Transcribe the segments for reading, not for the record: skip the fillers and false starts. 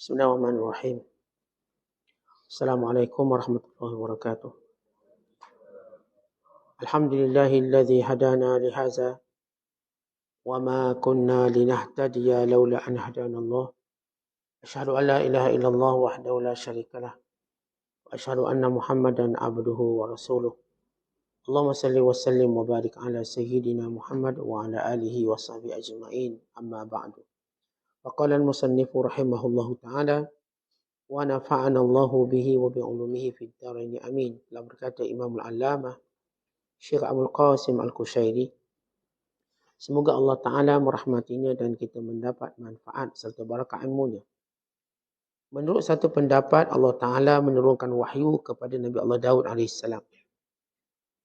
Bismillahirrahmanirrahim. Assalamualaikum warahmatullahi wabarakatuh. Alhamdulillahilladzi hadana lihaza wa ma kunna linahtadiya laula an hadana Allah. Asyhadu an la ilaha illallah wahdahu la syarikalah wa asyhadu anna Muhammadan abduhu wa rasuluh. Allahumma salli wa sallim wa barik ala sayyidina Muhammad wa ala alihi wa sahbihi ajma'in. Amma ba'du. Faqala al-musannifu rahimahullahu ta'ala wa nafa'ana Allahu bihi wa bi'ulumihi fid dharain amin. Telah berkata Imam Al-Allamah Syekh Abdul Qasim Al-Qushayri, semoga Allah Ta'ala merahmatinya dan kita mendapat manfaat serta barakah ilmunya. Menurut satu pendapat, Allah Ta'ala menurunkan wahyu kepada Nabi Allah Daud AS.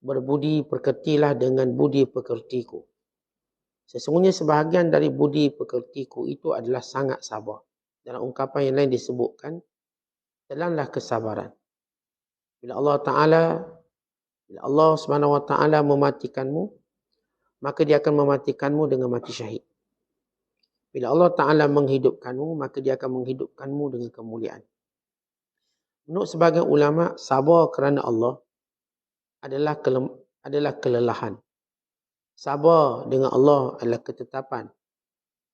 Berbudi pekertilah dengan budi pekertiku. Sesungguhnya sebahagian dari budi pekertiku itu adalah sangat sabar. Dalam ungkapan yang lain disebutkan, telanlah kesabaran. Bila Allah Subhanahu Wa Taala mematikanmu, maka dia akan mematikanmu dengan mati syahid. Bila Allah Ta'ala menghidupkanmu, maka dia akan menghidupkanmu dengan kemuliaan. Menurut sebagian ulama, sabar kerana Allah adalah kelelahan. Sabar dengan Allah adalah ketetapan.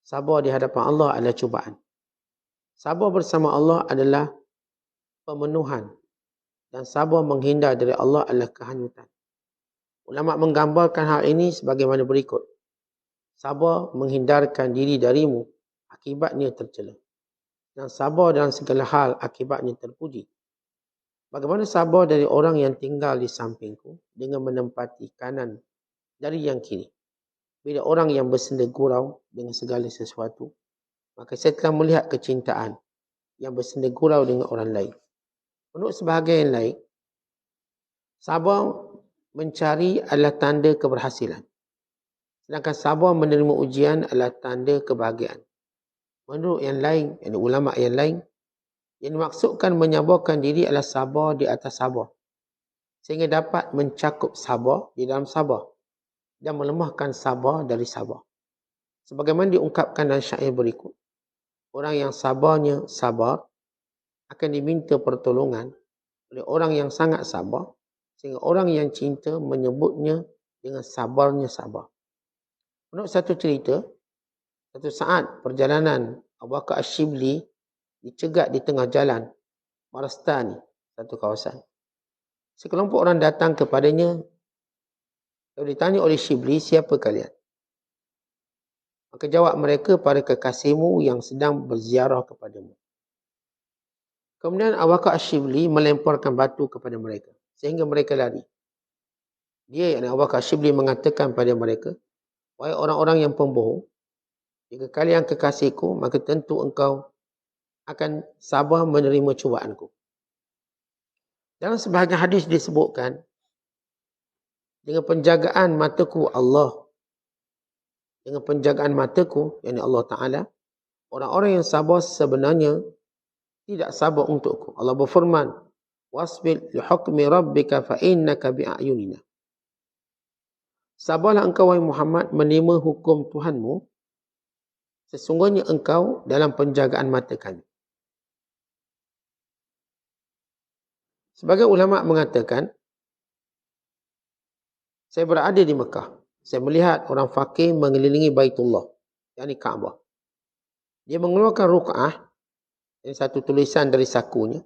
Sabar di hadapan Allah adalah cubaan. Sabar bersama Allah adalah pemenuhan. Dan sabar menghindar dari Allah adalah kehanyutan. Ulama menggambarkan hal ini sebagaimana berikut. Sabar menghindarkan diri darimu, akibatnya tercela. Dan sabar dalam segala hal, akibatnya terpuji. Bagaimana sabar dari orang yang tinggal di sampingku dengan menempati kanan dari yang kiri. Bila orang yang bersenda gurau dengan segala sesuatu, maka saya telah melihat kecintaan yang bersenda gurau dengan orang lain. Menurut sebahagian yang lain, sabar mencari adalah tanda keberhasilan. Sedangkan sabar menerima ujian adalah tanda kebahagiaan. Menurut yang lain, ulama yang lain, yang dimaksudkan menyabarkan diri adalah sabar di atas sabar. Sehingga dapat mencakup sabar di dalam sabar. Dan melemahkan sabar dari sabar. Sebagaimana diungkapkan dalam syair berikut. Orang yang sabarnya sabar akan diminta pertolongan oleh orang yang sangat sabar. Sehingga orang yang cinta menyebutnya dengan sabarnya sabar. Menurut satu cerita, satu saat perjalanan Abu Bakar Ash-Shibli dicegat di tengah jalan Marastani, satu kawasan. Sekelompok orang datang kepadanya. Lalu ditanya oleh Shibli, siapa kalian? Maka jawab mereka, para kekasihmu yang sedang berziarah kepadamu. Kemudian Abu Bakar Ash-Shibli melemparkan batu kepada mereka. Sehingga mereka lari. Dia, Abu Bakar Ash-Shibli mengatakan pada mereka, wahai orang-orang yang pembohong, jika kalian kekasihku, maka tentu engkau akan sabar menerima cubaanku. Dalam sebahagian hadis disebutkan, dengan penjagaan mataku Allah, dengan penjagaan mataku, yakni Allah Ta'ala, orang-orang yang sabar sebenarnya tidak sabar untukku. Allah berfirman, wasbir li hukmi rabbika fa innaka bi'ayunina. Sabarlah engkau wahai Muhammad menerima hukum Tuhanmu, sesungguhnya engkau dalam penjagaan mata kami. Sebagai ulama mengatakan, saya berada di Mekah. Saya melihat orang fakir mengelilingi Baitullah, yakni Kaabah. Dia mengeluarkan ruk'ah, ini satu tulisan dari sakunya.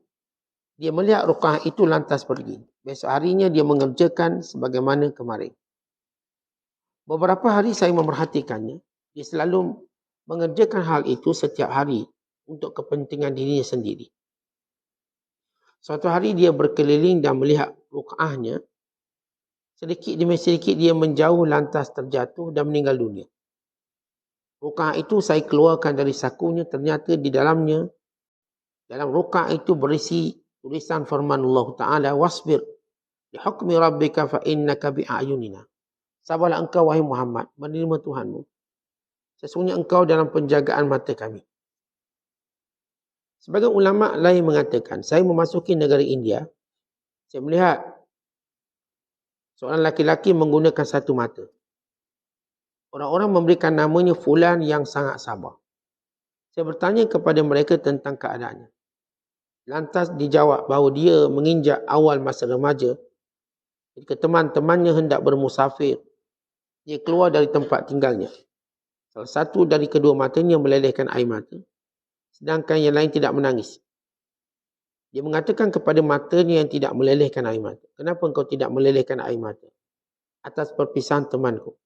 Dia melihat ruk'ah itu lantas pergi. Besok harinya dia mengerjakan sebagaimana kemarin. Beberapa hari saya memerhatikannya. Dia selalu mengerjakan hal itu setiap hari untuk kepentingan dirinya sendiri. Suatu hari dia berkeliling dan melihat ruk'ahnya. Sedikit demi sedikit dia menjauh lantas terjatuh dan meninggal dunia. Ruk'ah itu saya keluarkan dari sakunya, ternyata di dalamnya, dalam ruk'ah itu berisi tulisan firman Allah Ta'ala, wasbir li hukmi rabbika fa innaka bi'ayunina. Sabarlah engkau wahai Muhammad menerima Tuhanmu. Sesungguhnya engkau dalam penjagaan mata kami. Sebagai ulama lain mengatakan, saya memasuki negara India, saya melihat seorang laki-laki menggunakan satu mata. Orang-orang memberikan namanya fulan yang sangat sabar. Saya bertanya kepada mereka tentang keadaannya. Lantas dijawab bahawa dia menginjak awal masa remaja. Ketika teman-temannya hendak bermusafir, dia keluar dari tempat tinggalnya. Salah satu dari kedua matanya melelehkan air mata, sedangkan yang lain tidak menangis. Dia mengatakan kepada matanya yang tidak melelehkan air mata, "Kenapa engkau tidak melelehkan air mata atas perpisahan temanku?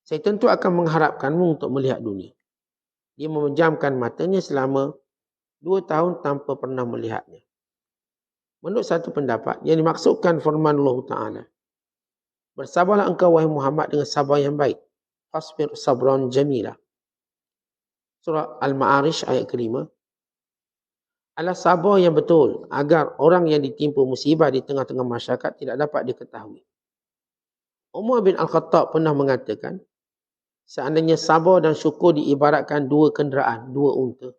Saya tentu akan mengharapkanmu untuk melihat dunia." Dia memejamkan matanya selama 2 tahun tanpa pernah melihatnya. Menurut satu pendapat, yang dimaksudkan firman Allah Ta'ala, "Bersabarlah engkau wahai Muhammad dengan sabar yang baik. Fasbir sabran jamila." Surah Al-Ma'arij ayat ke-5. Adalah sabar yang betul agar orang yang ditimpa musibah di tengah-tengah masyarakat tidak dapat diketahui. Umar bin Al-Khattab pernah mengatakan, seandainya sabar dan syukur diibaratkan 2 kenderaan, 2 unta,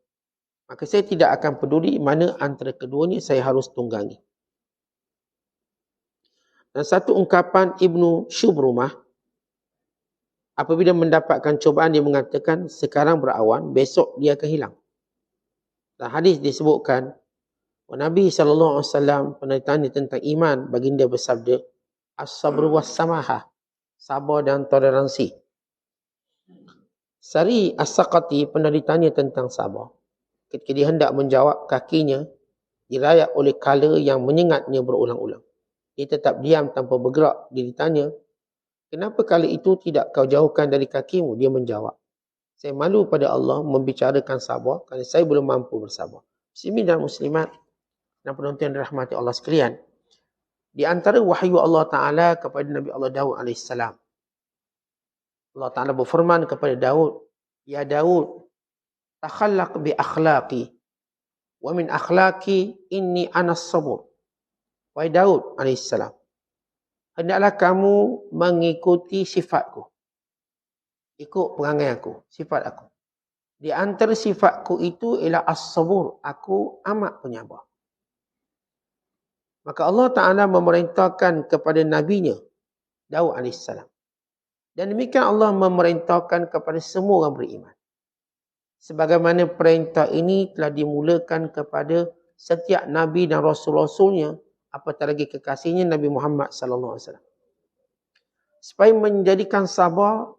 maka saya tidak akan peduli mana antara keduanya saya harus tunggangi. Dan satu ungkapan Ibnu Syubrumah, apabila mendapatkan cobaan dia mengatakan, sekarang berawan, besok dia akan hilang. Dan hadis disebutkan, Nabi SAW pernah ditanya tentang iman, baginda bersabda, "As-sabru was-samahah," sabar dan toleransi. Sari As-Saqati pernah ditanya tentang sabar. Ketika dia hendak menjawab, kakinya dirayak oleh kala yang menyengatnya berulang-ulang. Dia tetap diam tanpa bergerak. Dia ditanya, "Kenapa kala itu tidak kau jauhkan dari kakimu?" Dia menjawab, "Saya malu pada Allah membicarakan sabar kerana saya belum mampu bersabar." Muslimin dan muslimat dan penonton yang dirahmati Allah sekalian, di antara wahyu Allah Ta'ala kepada Nabi Allah Daud AS, Allah Ta'ala berfirman kepada Daud, "Ya Daud, takhallaq bi akhlaqi, wa min akhlaqi inni anas sabur." Wahai Daud AS, hendaklah kamu mengikuti sifatku. Ikut perangai aku, sifat aku. Di antara sifatku itu ialah as-sabur, aku amat penyabar. Maka Allah Ta'ala memerintahkan kepada nabinya, Daud AS. Dan demikian Allah memerintahkan kepada semua orang beriman. Sebagaimana perintah ini telah dimulakan kepada setiap Nabi dan Rasul-Rasulnya, apatah lagi kekasihnya Nabi Muhammad SAW. Supaya menjadikan sabar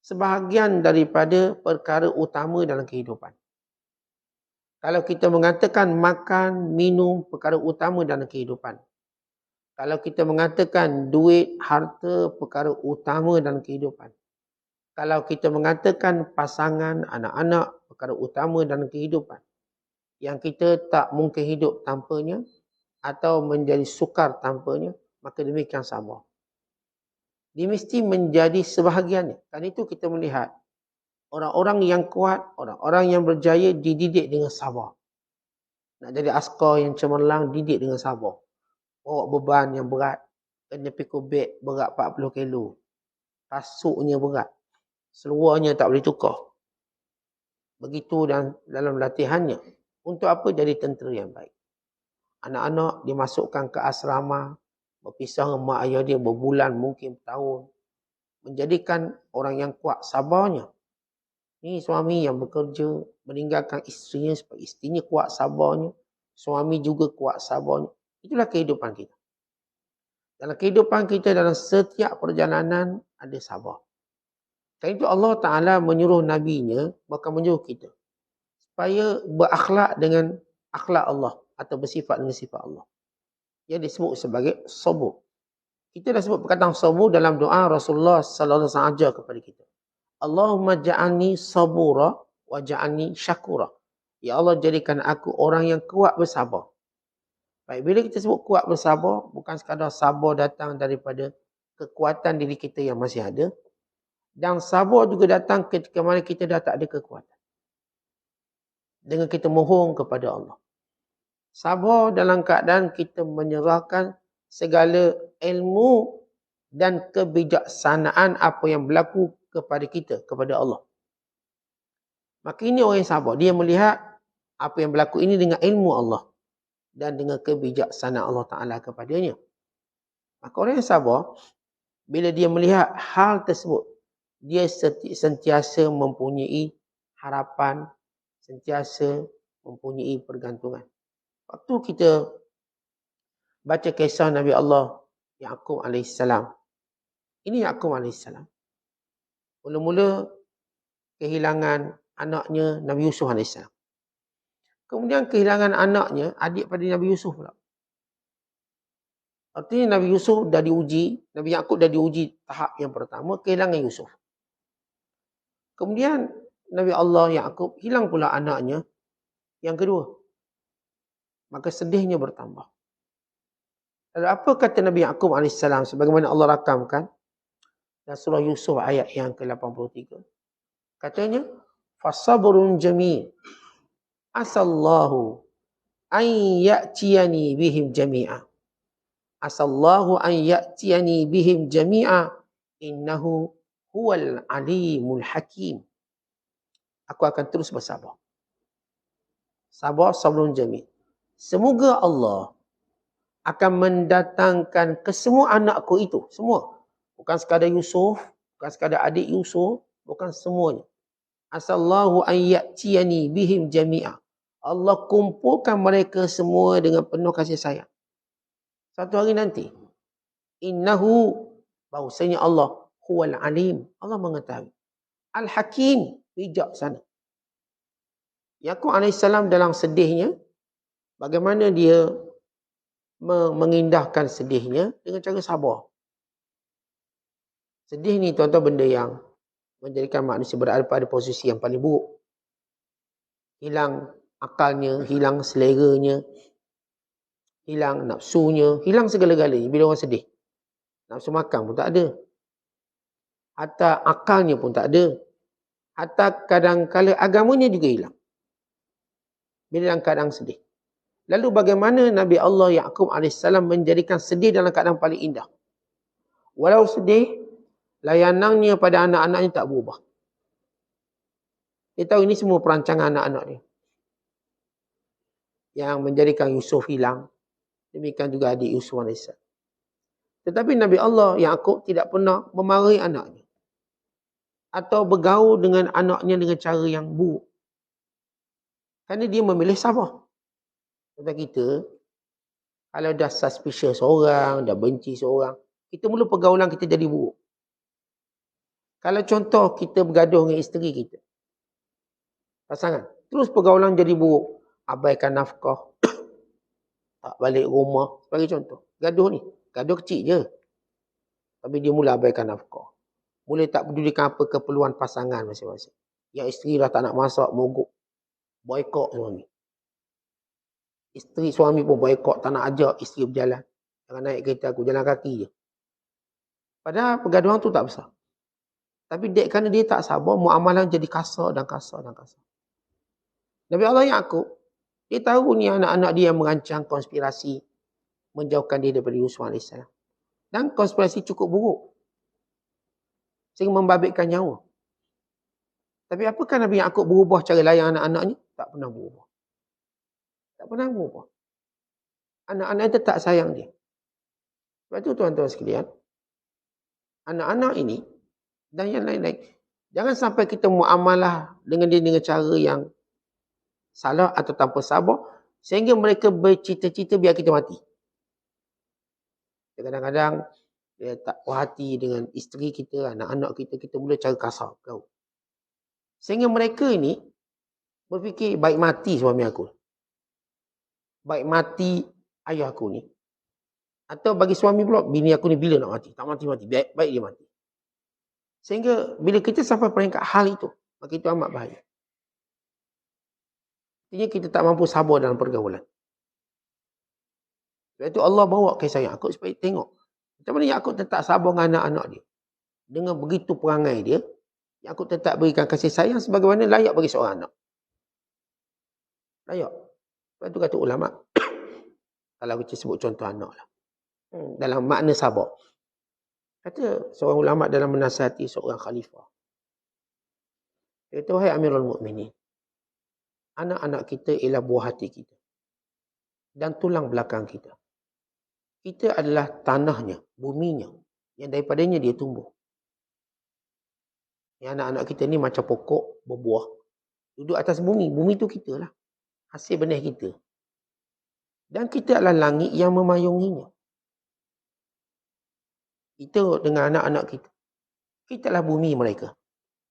sebahagian daripada perkara utama dalam kehidupan. Kalau kita mengatakan makan, minum perkara utama dalam kehidupan. Kalau kita mengatakan duit, harta perkara utama dalam kehidupan. Kalau kita mengatakan pasangan, anak-anak perkara utama dalam kehidupan, yang kita tak mungkin hidup tanpanya atau menjadi sukar tanpanya, maka demikian sabar. Dia mesti menjadi sebahagiannya. Karena itu kita melihat orang-orang yang kuat, orang-orang yang berjaya dididik dengan sabar. Nak jadi askar yang cemerlang, didik dengan sabar. Bawa beban yang berat, kena pikul beg berat 40 kilo. Kasutnya berat. Seluarnya tak boleh tukar. Begitu dalam latihannya. Untuk apa? Jadi tentera yang baik. Anak-anak dimasukkan ke asrama, berpisah dengan mak ayah dia berbulan, mungkin bertahun. Menjadikan orang yang kuat sabarnya. Ini suami yang bekerja, meninggalkan isterinya supaya isterinya kuat sabarnya. Suami juga kuat sabarnya. Itulah kehidupan kita. Dalam kehidupan kita, dalam setiap perjalanan, ada sabar. Karena itu Allah Ta'ala menyuruh Nabi-Nya, bahkan menyuruh kita, supaya berakhlak dengan akhlak Allah, atau bersifat dengan sifat Allah. Yang disebut sebagai sabur. Kita dah sebut perkataan sabur dalam doa Rasulullah SAW ajar kepada kita. Allahumma ja'alni sabura wa ja'alni syakura. Ya Allah, jadikan aku orang yang kuat bersabar. Baik, bila kita sebut kuat bersabar, bukan sekadar sabar datang daripada kekuatan diri kita yang masih ada. Dan sabar juga datang ketika mana kita dah tak ada kekuatan. Dengan kita mohon kepada Allah. Sabar dalam keadaan kita menyerahkan segala ilmu dan kebijaksanaan apa yang berlaku kepada kita, kepada Allah. Maka ini orang yang sabar. Dia melihat apa yang berlaku ini dengan ilmu Allah. Dan dengan kebijaksanaan Allah Ta'ala kepadanya. Maka orang yang sabar, bila dia melihat hal tersebut, dia sentiasa mempunyai harapan sentiasa mempunyai pergantungan. Waktu kita baca kisah Nabi Allah Yaqub alaihissalam. Ini Yaqub alaihissalam. Mula-mula kehilangan anaknya Nabi Yusuf alaihissalam. Kemudian kehilangan anaknya, adik pada Nabi Yusuf pula. Artinya Nabi Yusuf dah diuji, Nabi Yaqub dah diuji tahap yang pertama, kehilangan Yusuf. Kemudian Nabi Allah Yaqub hilang pula anaknya yang kedua. Maka sedihnya bertambah. Lalu apa kata Nabi Yaqub alaihissalam sebagaimana Allah rakamkan dalam surah Yusuf ayat yang ke-83. Katanya, fasabrun jamil. Asallahu an ya'tiyani bihim jami'a. Asallahu an ya'tiyani bihim jami'a. Innahu huwal alimul hakim. Aku akan terus bersabar. Sabrun jamil. Semoga Allah akan mendatangkan ke semua anakku itu. Semua. Bukan sekadar Yusuf. Bukan sekadar adik Yusuf. Bukan semuanya. Asallahu an ya'tiyani bihim jami'a. Allah kumpulkan mereka semua dengan penuh kasih sayang. Satu hari nanti. Innahu, bahawasanya Allah, huwal alim. Allah mengetahui. Al-Hakim, bijaksana. Yaqub alaihissalam dalam sedihnya, bagaimana dia mengindahkan sedihnya dengan cara sabar. Sedih ni tuan-tuan benda yang menjadikan manusia berada pada posisi yang paling buruk. Hilang akalnya, hilang seleranya, hilang nafsunya, hilang segala-galanya bila orang sedih. Nafsu makan pun tak ada. Hatta akalnya pun tak ada. Hatta kadang-kala agamanya juga hilang. Bila dalam keadaan sedih. Lalu bagaimana Nabi Allah Yaqub alaihissalam menjadikan sedih dalam keadaan paling indah. Walau sedih, layanannya pada anak-anaknya tak berubah. Dia tahu ini semua perancangan anak-anak dia. Yang menjadikan Yusuf hilang. Demikian juga adik Yusuf alaihissalam. Tetapi Nabi Allah Yaqub tidak pernah memarahi anaknya. Atau bergaul dengan anaknya dengan cara yang buruk. Kerana dia memilih sabar. Contoh kita, kalau dah suspicious seorang, dah benci seorang, kita mula pergaulan kita jadi buruk. Kalau contoh kita bergaduh dengan isteri kita, pasangan, terus pergaulan jadi buruk. Abaikan nafkah, tak balik rumah, sebagai contoh. Gaduh ni, gaduh kecil je. Tapi dia mula abaikan nafkah. Mula tak pedulikan apa keperluan pasangan masing-masing. Yang isteri dah tak nak masak, mogok. Boykot suami. Isteri suami pun boykot, tak nak ajak isteri berjalan. Jangan naik kereta aku, jalan kaki je. Padahal pergaduhan tu tak besar. Tapi kerana dia tak sabar, muamalah jadi kasar dan kasar dan kasar. Nabi Allah Yaqub, dia tahu ni anak-anak dia yang merancang konspirasi menjauhkan dia daripada Yusuf AS. Dan konspirasi cukup buruk. Sehingga membabitkan nyawa. Tapi apakah Nabi Yaqub berubah cara layan anak-anaknya? Tak pernah berubah. Tak pernah berubah. Anak-anak tetap sayang dia. Sebab itu tuan-tuan sekalian, anak-anak ini dan yang lain-lain, jangan sampai kita muamalah dengan dia dengan cara yang salah atau tanpa sabar, sehingga mereka bercita-cita biar kita mati. Kadang-kadang dia tak puas hati dengan isteri kita, anak-anak kita, kita mula cara kasar. Sehingga mereka ini berfikir, baik mati suami aku. Baik mati ayah aku ni. Atau bagi suami pula, bini aku ni bila nak mati? Tak mati-mati, baik dia mati. Sehingga bila kita sampai peringkat hal itu, maka itu amat bahaya. Artinya kita tak mampu sabar dalam pergaulan. Sebab itu Allah bawa kisah Yaqub supaya tengok. Macam mana Yaqub tetap sabar dengan anak-anak dia. Dengan begitu perangai dia, Yaqub tetap berikan kasih sayang sebagaimana layak bagi seorang anak. Layak. Sebab itu kata ulama, kalau kita sebut contoh anak lah. Dalam makna sabar. Kata seorang ulama dalam menasihati seorang khalifah. Dia kata, wahai Amirul Mukminin, anak-anak kita ialah buah hati kita. Dan tulang belakang kita. Kita adalah tanahnya, buminya, yang daripadanya dia tumbuh. Yang anak-anak kita ni macam pokok berbuah. Duduk atas bumi. Bumi tu kita lah. Hasil benih kita. Dan kita adalah langit yang memayunginya. Kita dengan anak-anak kita. Kita adalah bumi mereka.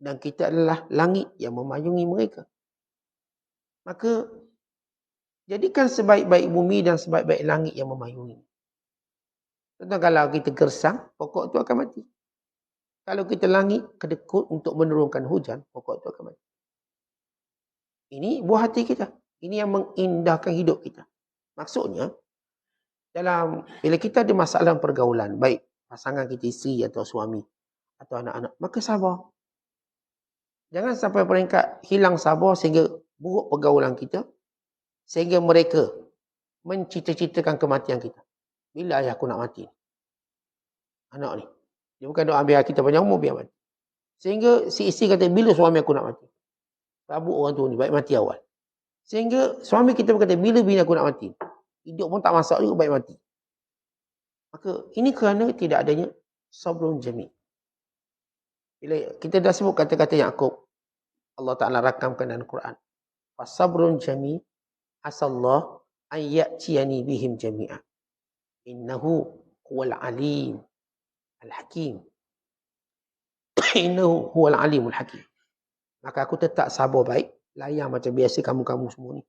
Dan kita adalah langit yang memayungi mereka. Maka, jadikan sebaik-baik bumi dan sebaik-baik langit yang memayungi. Contoh kalau kita gersang, pokok tu akan mati. Kalau kita langit, kedekut untuk menurunkan hujan, pokok tu akan mati. Ini buah hati kita. Ini yang mengindahkan hidup kita. Maksudnya, bila kita ada masalah pergaulan, baik pasangan kita, isteri atau suami, atau anak-anak, maka sabar. Jangan sampai peringkat hilang sabar sehingga buruk pergaulan kita, sehingga mereka mencita-citakan kematian kita. Bila ayah aku nak mati? Anak ni. Dia bukan doa biar kita panjang umur, biar mati. Sehingga si isteri kata, bila suami aku nak mati? Rabuk orang tu ni, baik mati awal. Sehingga suami kita berkata, bila bini aku nak mati? Hidup pun tak masak juga, baik mati. Maka ini kerana tidak adanya sabrun jami'. Bila kita dah sebut kata-kata Yaqub, Allah Ta'ala rakamkan dalam Quran. Fasabrun jami' asallah an ya'tiyani bihim jami'an. Innahu huwal alim al-hakim. Innahu huwal alimul hakim. Maka aku tetap sabar baik, layan macam biasa kamu-kamu semua ni.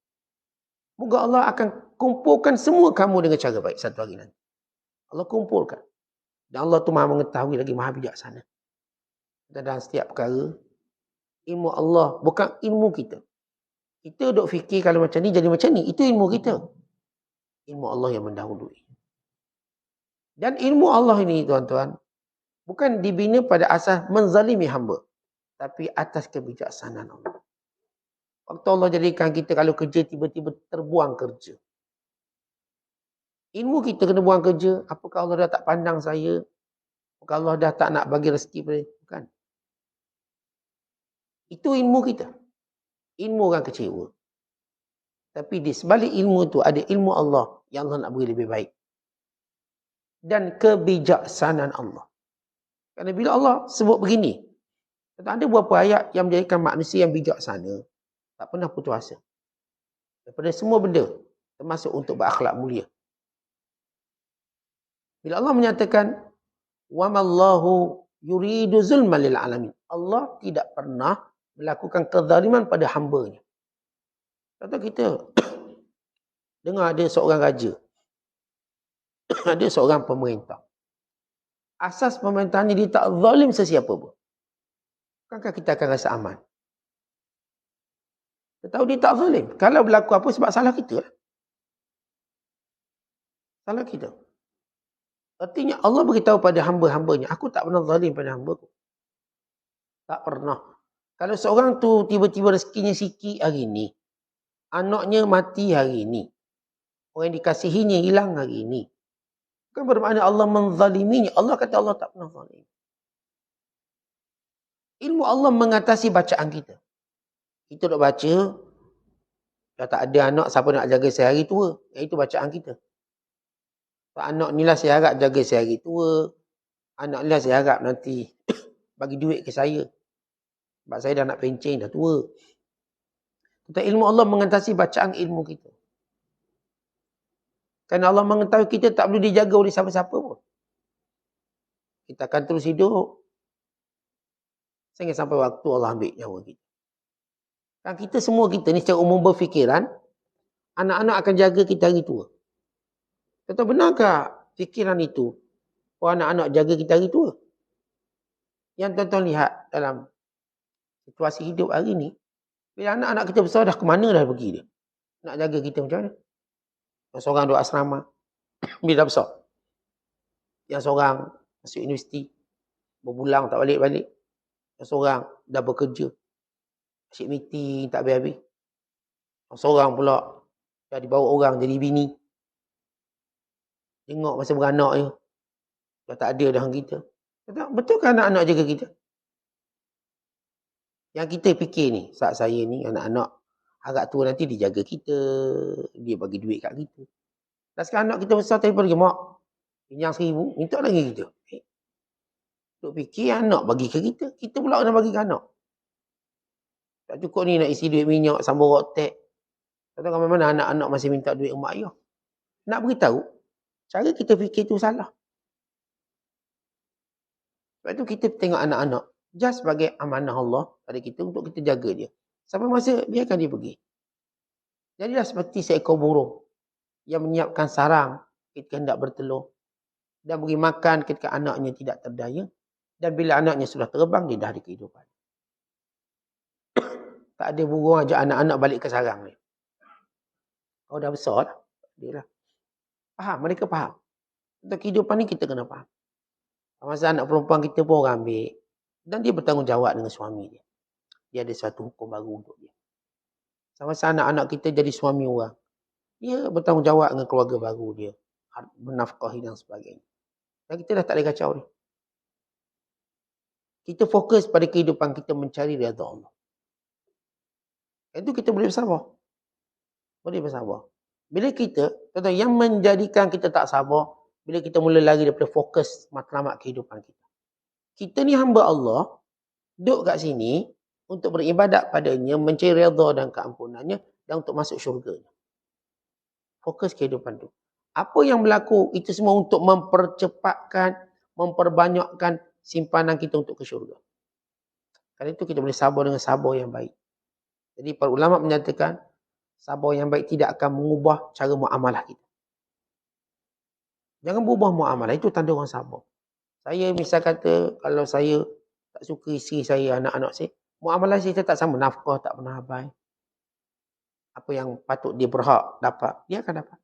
Moga Allah akan kumpulkan semua kamu dengan cara baik satu hari nanti. Allah kumpulkan. Dan Allah tu maha mengetahui lagi, maha bijaksana. Dan dalam setiap perkara, ilmu Allah bukan ilmu kita. Kita duk fikir kalau macam ni jadi macam ni. Itu ilmu kita. Ilmu Allah yang mendahului. Dan ilmu Allah ini tuan-tuan, bukan dibina pada asas menzalimi hamba. Tapi atas kebijaksanaan Allah. Waktu Allah jadikan kita kalau kerja tiba-tiba terbuang kerja. Ilmu kita kena buang kerja. Apakah Allah dah tak pandang saya? Apakah Allah dah tak nak bagi rezeki pada saya? Bukan. Itu ilmu kita. Ilmu orang kecewa. Tapi di sebalik ilmu itu ada ilmu Allah yang Allah nak beri lebih baik. Dan kebijaksanaan Allah. Kerana bila Allah sebut begini, ada beberapa ayat yang menjadikan manusia yang bijaksana tak pernah putus asa. Daripada semua benda, termasuk untuk berakhlak mulia. Bila Allah menyatakan, وَمَا اللَّهُ يُرِيدُ ظُلْمًا لِلْعَالَمِينَ. Allah tidak pernah melakukan kezaliman pada hamba-Nya. Contoh kita dengar ada seorang raja, ada seorang pemerintah. Asas pemerintahannya dia tak zalim sesiapa pun. Bukankah kita akan rasa aman? Kita tahu dia tak zalim. Kalau berlaku apa sebab salah kita lah. Salah kita. Artinya Allah beritahu pada hamba-hambanya, aku tak pernah zalim pada hamba-Ku. Tak pernah. Kalau seorang tu tiba-tiba rezekinya sikit hari ni, anaknya mati hari ni, orang yang dikasihinya hilang hari ni, bukan bermakna Allah menzaliminya. Allah kata Allah tak pernah zalim. Ilmu Allah mengatasi bacaan kita. Kita nak baca, dah tak ada anak, siapa nak jaga sehari tua? Itu bacaan kita. Anak ni lah saya harap jaga sehari tua. Anak ni lah saya harap nanti bagi duit ke saya. Sebab saya dah nak pencen, dah tua. Tetapi ilmu Allah mengatasi bacaan ilmu kita. Kerana Allah mengetahui kita tak perlu dijaga oleh siapa-siapa pun. Kita akan terus hidup. Sehingga sampai waktu Allah ambil nyawa kita. Kan kita semua kita ni secara umum berfikiran, anak-anak akan jaga kita hari tua. Tetapi benarkah fikiran itu, anak-anak jaga kita hari tua? Yang tuan-tuan lihat dalam situasi hidup hari ni, bila anak-anak kita besar dah ke mana dah pergi dia? Nak jaga kita macam mana? Yang seorang duduk asrama, bila dah besar. Yang seorang masuk universiti, berbulan tak balik-balik. Yang seorang dah bekerja, asyik meeting tak habis-habis. Yang seorang pula dah dibawa orang jadi bini. Tengok masa beranak je, dah tak ada dah kita. Betul kan anak-anak jaga kita? Yang kita fikir ni, saat saya ni, anak-anak harap tua nanti dijaga kita, dia bagi duit kat kita. Dan sekarang anak kita besar, telefon lagi, mak, pinjam 1,000, minta lagi kita. Duk fikir anak bagi ke kita, kita pula kena bagi ke anak. Tak cukup ni nak isi duit minyak, sambung rotek. Tak tahu mana anak-anak masih minta duit mak ayah. Nak beritahu, cara kita fikir tu salah. Sebab tu kita tengok anak-anak, just sebagai amanah Allah pada kita untuk kita jaga dia. Sampai masa biarkan dia pergi. Jadilah seperti seekor burung yang menyiapkan sarang ketika hendak bertelur dan beri makan ketika anaknya tidak terdaya, dan bila anaknya sudah terbang, dia dah ada kehidupan. Tak ada burung ajak anak-anak balik ke sarang ni. Kau dah besar lah. Dia lah. Faham, mereka faham. Untuk kehidupan ni kita kena faham. Masa anak perempuan kita pun orang ambil, dan dia bertanggungjawab dengan suami dia. Dia ada satu hukum baru untuk dia. Sama-sama anak-anak kita jadi suami orang, dia bertanggungjawab dengan keluarga baru dia, menafkahi dan sebagainya. Dan kita dah tak boleh kacau ni. Kita fokus pada kehidupan kita mencari redha Allah. Itu kita boleh bersabar. Boleh bersabar. Bila kita, tuan-tuan, yang menjadikan kita tak sabar, bila kita mula lari daripada fokus matlamat kehidupan kita. Kita ni hamba Allah, duduk kat sini untuk beribadat padanya, mencari redha dan keampunannya, dan untuk masuk syurga. Fokus kehidupan tu. Apa yang berlaku, itu semua untuk mempercepatkan, memperbanyakkan simpanan kita untuk ke syurga. Kerana itu kita boleh sabar dengan sabar yang baik. Jadi para ulama menyatakan, sabar yang baik tidak akan mengubah cara muamalah kita. Jangan berubah muamalah, itu tanda orang sabar. Saya misal kata, kalau saya tak suka isteri saya, anak-anak saya, muamalah saya tak sama, nafkah tak pernah habis. Apa yang patut dia berhak dapat, dia akan dapat.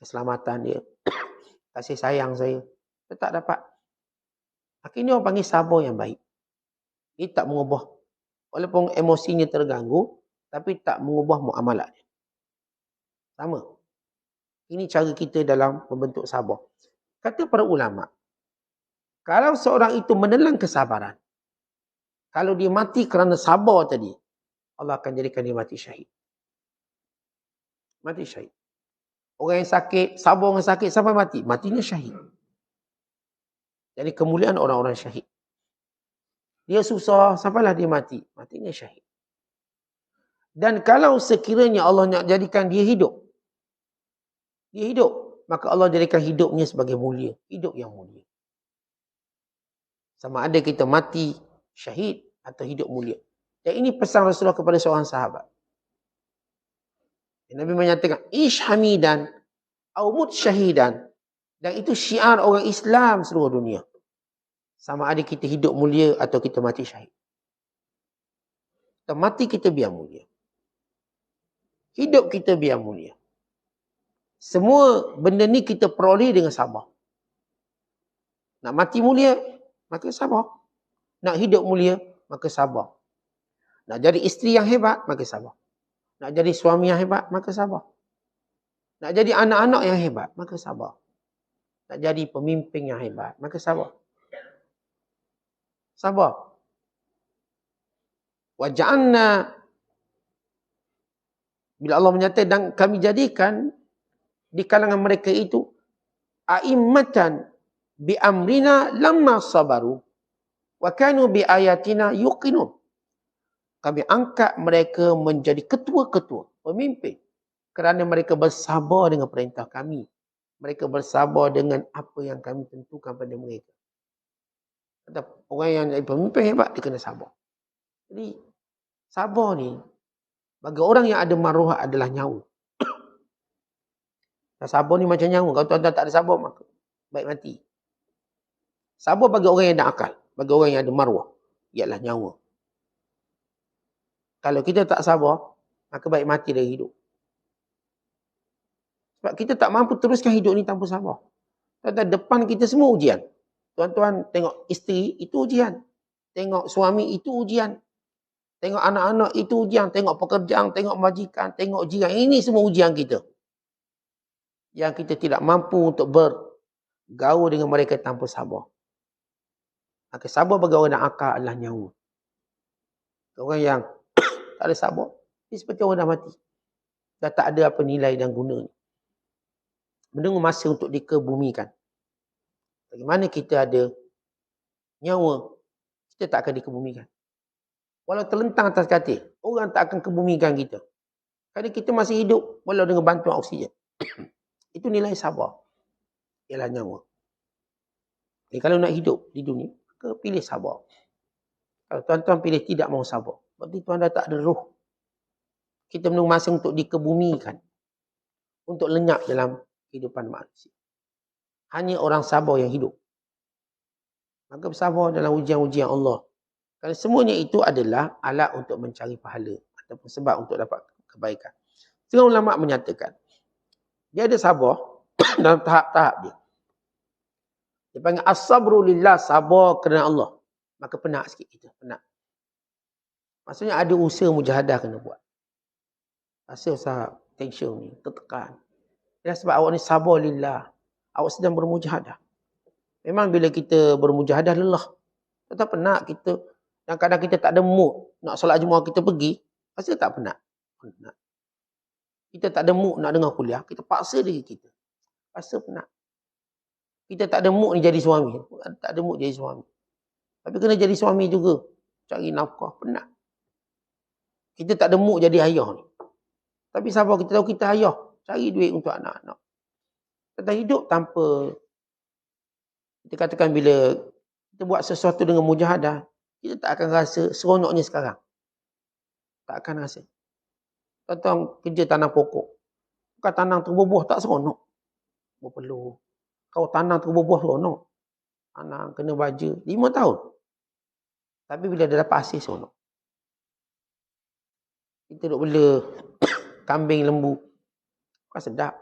Keselamatan dia, kasih sayang saya, dia tak dapat. Akhirnya orang panggil sabar yang baik. Dia tak mengubah. Walaupun emosinya terganggu, tapi tak mengubah muamalah dia. Sama. Ini cara kita dalam membentuk sabar. Kata para ulama, kalau seorang itu menelan kesabaran, kalau dia mati kerana sabar tadi, Allah akan jadikan dia mati syahid. Mati syahid. Orang yang sakit, sabar dengan sakit sampai mati, matinya syahid. Jadi kemuliaan orang-orang syahid. Dia susah, sampailah dia mati, matinya syahid. Dan kalau sekiranya Allah nak jadikan dia hidup, maka Allah jadikan hidupnya sebagai mulia, hidup yang mulia. Sama ada kita mati syahid atau hidup mulia. Dan ini pesan Rasulullah kepada seorang sahabat. Nabi menyatakan, ish hamidan, au mut syahidan. Dan itu syiar orang Islam seluruh dunia. Sama ada kita hidup mulia atau kita mati syahid. Kita mati kita biar mulia. Hidup kita biar mulia. Semua benda ni kita peroleh dengan sabar. Nak mati mulia, maka sabar. Nak hidup mulia, maka sabar. Nak jadi isteri yang hebat, maka sabar. Nak jadi suami yang hebat, maka sabar. Nak jadi anak-anak yang hebat, maka sabar. Nak jadi pemimpin yang hebat, maka sabar. Sabar. Wa ja'alna, bila Allah menyatakan, dan kami jadikan di kalangan mereka itu a'immatan bi amrina lamma sabaru wa kanu bi ayatina yuqinun. Kami angkat mereka menjadi ketua-ketua, pemimpin, kerana mereka bersabar dengan perintah kami. Mereka bersabar dengan apa yang kami tentukan pada mereka. Orang yang jadi pemimpin hebat, dia kena sabar. Jadi, sabar ni, bagi orang yang ada maruah adalah nyawa. Sabar ni macam nyawa. Kalau tuan-tuan tak ada sabar, maka baik mati. Sabar bagi orang yang ada akal. Bagi orang yang ada maruah, ialah nyawa. Kalau kita tak sabar, maka baik mati dari hidup. Sebab kita tak mampu teruskan hidup ni tanpa sabar. Tuan-tuan, depan kita semua ujian. Tuan-tuan tengok isteri, itu ujian. Tengok suami, itu ujian. Tengok anak-anak, itu ujian. Tengok pekerjaan, tengok majikan, tengok jiran. Ini semua ujian kita. Yang kita tidak mampu untuk bergaul dengan mereka tanpa sabar. Maka sabar bagi orang yang akal adalah nyawa. Orang yang tak ada sabar, dia seperti orang dah mati. Dah tak ada apa nilai dan gunanya. Menunggu masa untuk dikebumikan. Bagaimana kita ada nyawa, kita tak akan dikebumikan. Walau terlentang atas katil, orang tak akan kebumikan kita. Kerana kita masih hidup walau dengan bantuan oksigen. Itu nilai sabar. Ialah nyawa. Jadi kalau nak hidup di dunia, maka pilih sabar. Kalau tuan-tuan pilih tidak mahu sabar, berarti tuan dah tak ada roh. Kita menunggu masa untuk dikebumikan. Untuk lenyap dalam kehidupan manusia. Hanya orang sabar yang hidup. Maka bersabar dalam ujian-ujian Allah. Kerana semuanya itu adalah alat untuk mencari pahala. Ataupun sebab untuk dapat kebaikan. Setengah ulama menyatakan, dia ada sabar dalam tahap-tahap dia. Dia panggil as-sabru lillah, sabar kerana Allah. Maka penat sikit kita, penat. Maksudnya ada usaha mujahadah kena buat. Rasa usah tension ni, tertekan. Ialah sebab awak ni sabar lillah. Awak sedang bermujahadah. Memang bila kita bermujahadah lelah. Tetap penat kita. Dan kadang kita tak ada mood nak solat Jumaat kita pergi. Rasa tak penat? Penat. Kita tak ada mood nak dengar kuliah. Kita paksa diri kita. Rasa penat. Kita tak ada mood ni jadi suami. Tak ada mood jadi suami. Tapi kena jadi suami juga. Cari nafkah. Penat. Kita tak ada mood jadi ayah ni. Tapi sabar, kita tahu kita ayah. Cari duit untuk anak-anak. Kita hidup tanpa, kita katakan bila kita buat sesuatu dengan mujahadah, kita tak akan rasa seronoknya sekarang. Tak akan rasa. Tuan-tuan kerja tanam pokok. Bukan tanam terbubuh tak seronok. Berpeluh. Kau tanam terbubuh seronok. Tanam kena baja 5 tahun. Tapi bila dia dapat hasil seronok. Kita duk bela kambing, lembu. Bukan sedap.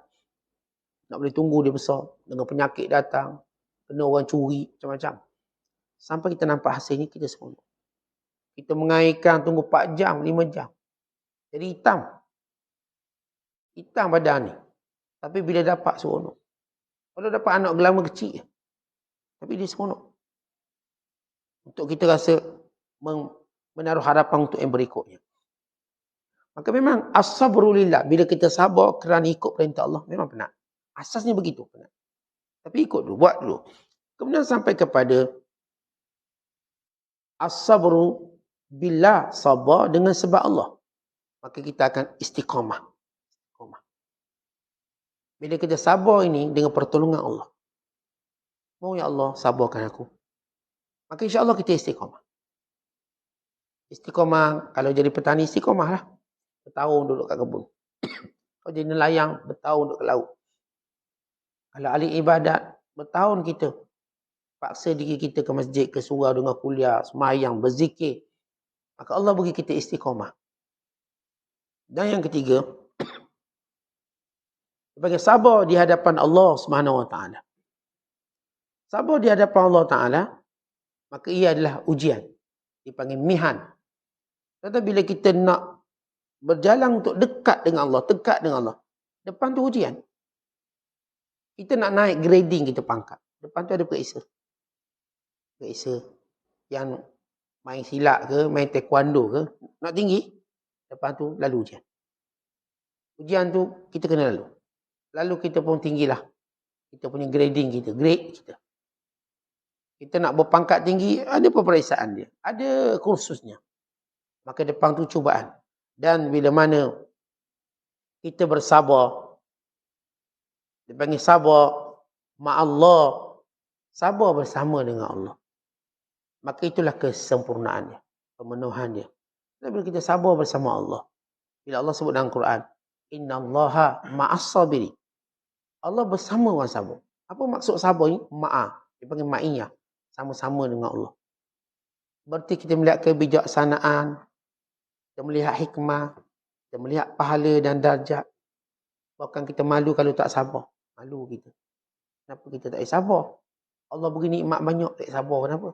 Nak boleh tunggu dia besar. Dengan penyakit datang. Kena orang curi. Macam-macam. Sampai kita nampak hasilnya, kita seronok. Kita mengairkan tunggu 4 jam, 5 jam. Jadi hitam. Hitam badan ni. Tapi bila dapat seronok. Kalau dapat anak gelama kecil. Tapi dia seronok. Untuk kita rasa menaruh harapan untuk yang berikutnya. Maka memang as-sabru lillah. Bila kita sabar kerana ikut perintah Allah, memang penat. Asasnya begitu penat. Tapi ikut dulu, buat dulu. Kemudian sampai kepada as-sabru billah, sabar dengan sebab Allah. Maka kita akan istiqamah. Bila kita sabar ini dengan pertolongan Allah. Oh ya Allah, sabarkan aku. Maka insya-Allah kita istiqamah. Istiqamah, kalau jadi petani istiqamah lah. Bertahun duduk kat kebun. Kalau jadi nelayan, bertahun duduk kat laut. Kalau ahli ibadat, bertahun kita paksa diri kita ke masjid, ke surau dengan kuliah, semayang, berzikir. Maka Allah bagi kita istiqamah. Dan yang ketiga, sebagai sabar di hadapan Allah Subhanahu Wa Taala. Sabar di hadapan Allah Taala, maka ia adalah ujian. Dipanggil mihan. Tetapi bila kita nak berjalan untuk dekat dengan Allah, depan tu ujian. Kita nak naik grading kita pangkat. Depan tu ada periksa. Periksa yang main silat ke, main taekwondo ke, nak tinggi, depan tu lalu ujian. Ujian tu kita kena lalu. Lalu kita pun tinggilah. Kita punya grading kita, grade kita. Kita nak berpangkat tinggi, ada peperiksaan dia. Ada kursusnya. Maka depan tu cubaan. Dan bila mana kita bersabar, dipanggil sabar ma'allah, sabar bersama dengan Allah. Maka itulah kesempurnaannya, pemenuhannya. Dan bila kita sabar bersama Allah. Bila Allah sebut dalam Quran, innallaha ma'as-sabiri. Allah bersama orang sabar. Apa maksud sabar ni? Ma'ah. Dipanggil ma'iyah. Sama-sama dengan Allah. Berarti kita melihat kebijaksanaan, kita melihat hikmah, kita melihat pahala dan darjat. Bahkan kita malu kalau tak sabar. Malu kita. Kenapa kita tak sabar? Allah beri nikmat banyak, tak sabar. Kenapa?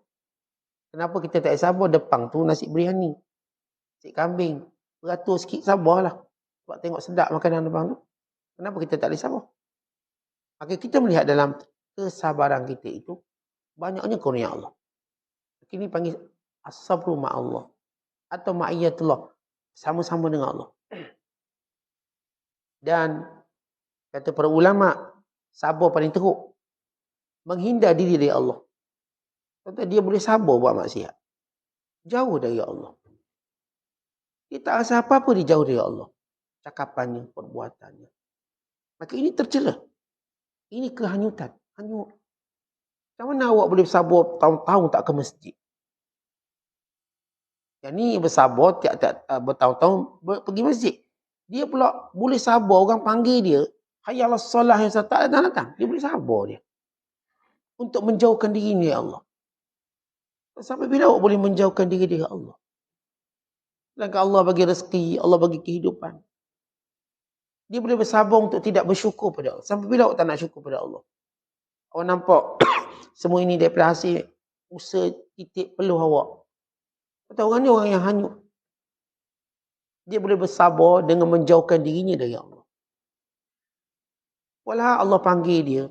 Kenapa kita tak sabar? Depan tu nasi biryani, nasi kambing, beratur sikit, sabarlah. Sebab tengok sedap makanan depan tu. Kenapa kita tak boleh sabar? Maka kita melihat dalam kesabaran kita itu, banyaknya kurnia Allah. Ini panggil as-sabru ma'allah. Atau ma'iyatullah. Sama-sama dengan Allah. Dan kata para ulama, sabar paling teruk. Menghindar diri dari Allah. Kata dia boleh sabar buat maksiat. Jauh dari Allah. Dia tak rasa apa-apa dia jauh dari Allah. Cakapannya, perbuatannya. Maka ini tercela. Ini kehanyutan. Hanyut. Macam mana awak boleh bersabar tahun-tahun tak ke masjid? Yang ni bersabar tiap-tiap bertahun-tahun pergi masjid. Dia pula boleh sabar orang panggil dia. Hayallah solah yang tak datang. Dia boleh sabar dia. Untuk menjauhkan diri dari Allah. Sampai bila awak boleh menjauhkan diri dari Allah? Sedangkan Allah bagi rezeki, Allah bagi kehidupan. Dia boleh bersabar untuk tidak bersyukur pada Allah. Sampai bila awak tak nak syukur pada Allah? Awak nampak semua ini daripada hasil usaha titik peluh awak. Kata orang ni orang yang hanyut. Dia boleh bersabar dengan menjauhkan dirinya dari Allah. Walau Allah panggil dia.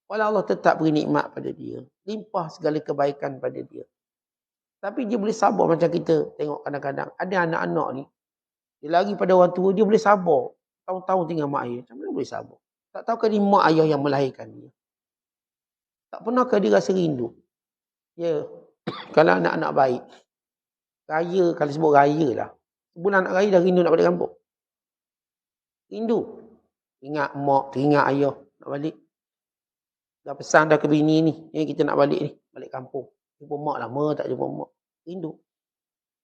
Walau Allah tetap beri nikmat pada dia. Limpah segala kebaikan pada dia. Tapi dia boleh sabar macam kita tengok kadang-kadang. Ada anak-anak ni. Dia lari pada orang tua. Dia boleh sabar. Tahun-tahun tinggal mak ayah. Macam mana boleh sabar? Tak tahukah dia mak ayah yang melahirkan dia? Tak pernahkah dia rasa rindu? Ya. Kalau anak-anak baik. Raya, kalau sebut raya lah. Sebulan nak raya dah rindu nak balik kampung. Rindu. Ingat mak, teringat ayah nak balik. Dah pesan dah ke bini ni. Kita nak balik ni. Balik kampung. Jumpa mak lama tak jumpa mak. Rindu.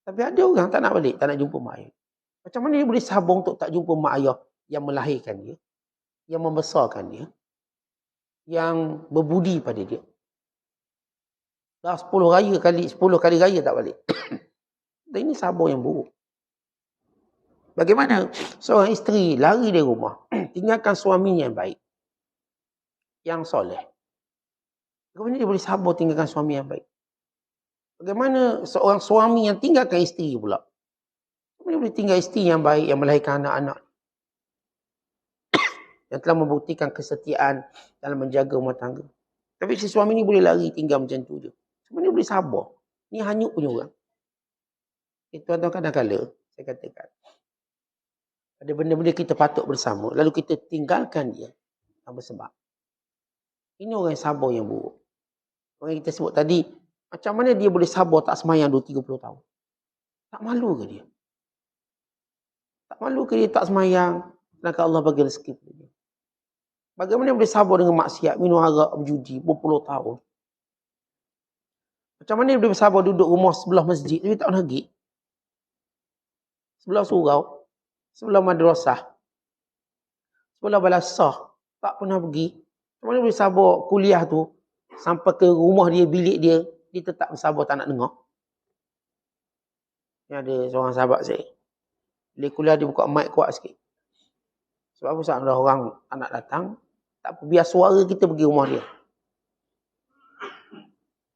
Tapi ada orang tak nak balik. Tak nak jumpa mak ayah. Macam mana dia boleh sabar untuk tak jumpa mak ayah yang melahirkan dia. Yang membesarkan dia. Yang berbudi pada dia. Dah 10 kali raya tak balik. Dan ini sabar yang buruk. Bagaimana seorang isteri lari dari rumah, tinggalkan suaminya yang baik, yang soleh. Bagaimana dia boleh sabar tinggalkan suami yang baik? Bagaimana seorang suami yang tinggalkan isteri pula? Bagaimana dia boleh tinggal isteri yang baik, yang melahirkan anak-anak, yang telah membuktikan kesetiaan dalam menjaga rumah tangga. Tapi si suami ni boleh lari tinggal macam tu je. Bagaimana dia boleh sabar? Ni hanyut punya orang. Tuan-tuan, kadang-kadang saya katakan, ada benda-benda kita patut bersama, lalu kita tinggalkan dia tanpa sebab. Ini orang yang sabar yang buruk. Orang yang kita sebut tadi, macam mana dia boleh sabar tak semayang 20-30 tahun? Tak malu ke dia? Tak malu ke dia tak semayang? Sedangkan Allah bagi rezeki pada dia. Bagaimana dia boleh sabar dengan maksiat, minum arak, berjudi, berpuluh tahun? Macam mana dia boleh sabar duduk rumah sebelah masjid, tapi tak pernah pergi? Sebelah surau, sebelah madrasah, sebelah balasah, tak pernah pergi. Macam mana boleh sabar kuliah tu, sampai ke rumah dia, bilik dia, dia tetap bersabar tak nak dengar. Ni ada seorang sahabat saya, bila kuliah dia buka mic kuat sikit. Sebab apa? Sebab ada orang anak datang, tak apa, biar suara kita pergi rumah dia.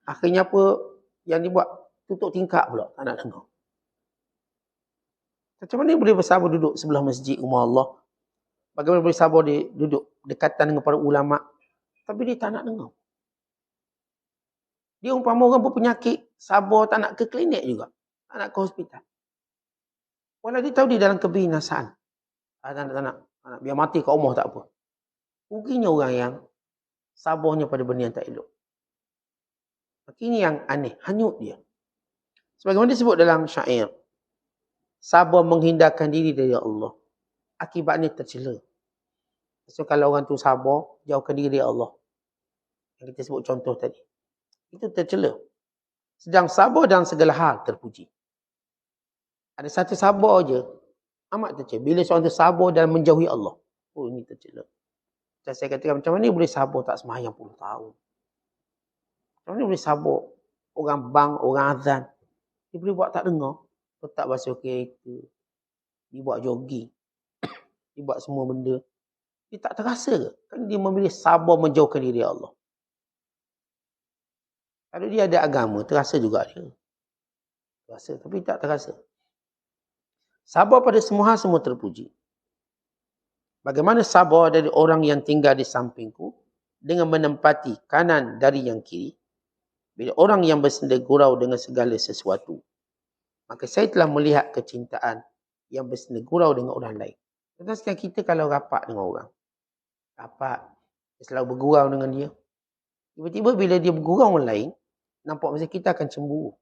Akhirnya apa yang dia buat? Tutup tingkap pula, tak nak dengar. Macam mana dia boleh bersabar duduk sebelah masjid rumah Allah? Bagaimana boleh sabar dia duduk dekatan dengan para ulama? Tapi dia tak nak dengar. Dia umpama orang berpenyakit, sabar tak nak ke klinik juga. Tak nak ke hospital. Walau dia tahu dia dalam kebinasaan. Tak nak. Biar mati kat rumah tak apa. Ruginya orang yang sabarnya pada benda yang tak elok. Ini yang aneh, hanyut dia. Sebagaimana disebut dalam syair, sabar menghindarkan diri dari Allah. Akibatnya tercela. So kalau orang tu sabar, jauhkan diri dari Allah. Yang kita sebut contoh tadi. Itu tercela. Sedang sabar dalam segala hal terpuji. Ada satu sabar je, amat tercela. Bila seorang tu sabar dalam menjauhi Allah. Oh, ini tercela. Dan saya katakan, macam mana boleh sabar tak semayang puluh tahun? Macam mana boleh sabar? Orang bang, orang azan. Dia boleh buat tak dengar. Tetap basuh kereta. Dia buat jogging. Dia buat semua benda. Dia tak terasa ke? Kan dia memilih sabar menjauhkan diri Allah. Kalau dia ada agama, terasa juga dia. Terasa, tapi tak terasa. Sabar pada semua hal semua terpuji. Bagaimana sabar dari orang yang tinggal di sampingku dengan menempati kanan dari yang kiri. Bila orang yang bersenda gurau dengan segala sesuatu, maka saya telah melihat kecintaan yang bersenda gurau dengan orang lain. Tentang sekarang kita kalau rapat dengan orang, rapat, dia selalu bergurau dengan dia. Tiba-tiba bila dia bergurau dengan orang lain, nampak macam kita akan cemburu.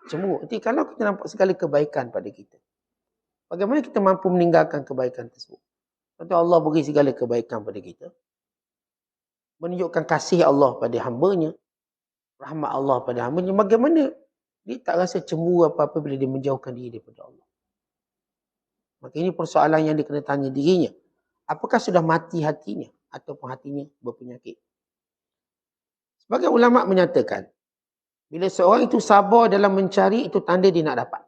Cemburu. Jadi kalau kita nampak segala kebaikan pada kita, bagaimana kita mampu meninggalkan kebaikan tersebut? Contoh Allah beri segala kebaikan pada kita, menunjukkan kasih Allah pada hamba-Nya, rahmat Allah pada hamba-Nya. Bagaimana dia tak rasa cemburu apa-apa bila dia menjauhkan diri daripada Allah? Maka ini persoalan yang dia kena tanya dirinya. Apakah sudah mati hatinya ataupun hatinya berpenyakit? Sebagai ulama menyatakan, bila seorang itu sabar dalam mencari, itu tanda dia nak dapat.